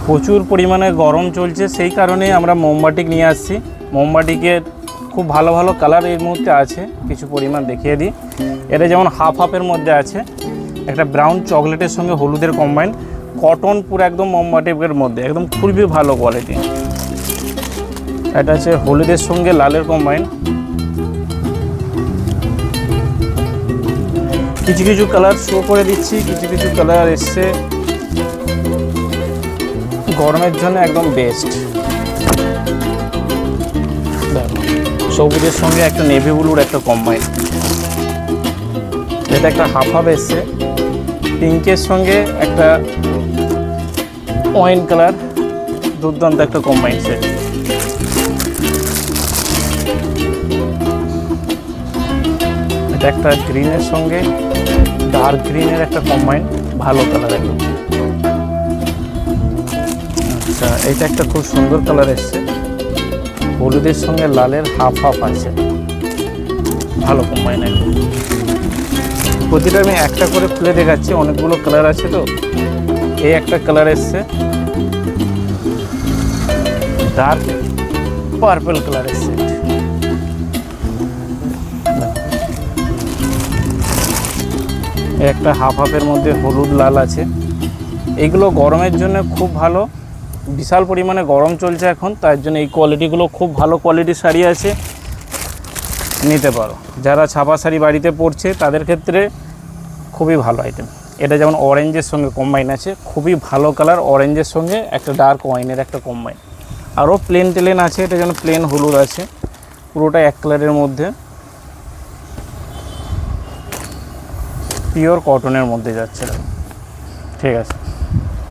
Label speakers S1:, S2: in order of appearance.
S1: প্রচুর পরিমাণে গরম চলছে, সেই কারণে আমরা মোমবাটিক নিয়ে আসছি। মোমবাটিকের খুব ভালো ভালো কালার এই মুহূর্তে আছে, কিছু পরিমাণ দেখিয়ে দিই। এটা যেমন হাফ হাফের মধ্যে আছে, একটা ব্রাউন চকলেটের সঙ্গে হলুদের কম্বাইন, কটন পুরো একদম মোমবাটিকের মধ্যে, একদম খুবই ভালো কোয়ালিটি। এটা আছে হলুদের সঙ্গে লালের কম্বাইন। কিছু কিছু কালার শো করে দিচ্ছি, কিছু কিছু কালার এসছে গরমের জন্য একদম বেস্ট। সবুজের সঙ্গে একটা নেভি ব্লুর একটা কম্বাইন, এটা একটা হাফ হাফ এসছে। পিঙ্কের সঙ্গে একটা ওয়াইন কালার, দুর্দান্ত একটা কম্বাইন সেট। এটা একটা গ্রিনের সঙ্গে ডার্ক গ্রিনের একটা কম্বাইন, ভালো কালার একদম। আচ্ছা, এটা একটা খুব সুন্দর কালার এসছে, হলুদের সঙ্গে লালের হাফ হাফ আছে, ভালো কম্বাইন একদম। প্রতিটা আমি একটা করে খুলে দেখাচ্ছি, অনেকগুলো কালার আছে তো। এই একটা কালার এসছে, ডার্ক পার্পল কালার এসছে। একটা হাফ হাফের মধ্যে হলুদ লাল আছে। এইগুলো গরমের জন্য খুব ভালো, বিশাল পরিমাণে গরম চলছে এখন, তার জন্য এই কোয়ালিটিগুলো খুব ভালো কোয়ালিটির শাড়ি আছে, নিতে পারো। যারা ছাপা শাড়ি বাড়িতে পরছে তাদের ক্ষেত্রে খুবই ভালো আইটেম। এটা যেমন অরেঞ্জের সঙ্গে কম্বাইন আছে, খুবই ভালো কালার, অরেঞ্জের সঙ্গে একটা ডার্ক ওয়াইনের একটা কম্বাইন। আরও প্লেন টেলেন আছে, এটা যেন প্লেন হলুদ আছে, পুরোটা এক কালারের মধ্যে, পিওর কটনের মধ্যে যাচ্ছে। ঠিক আছে।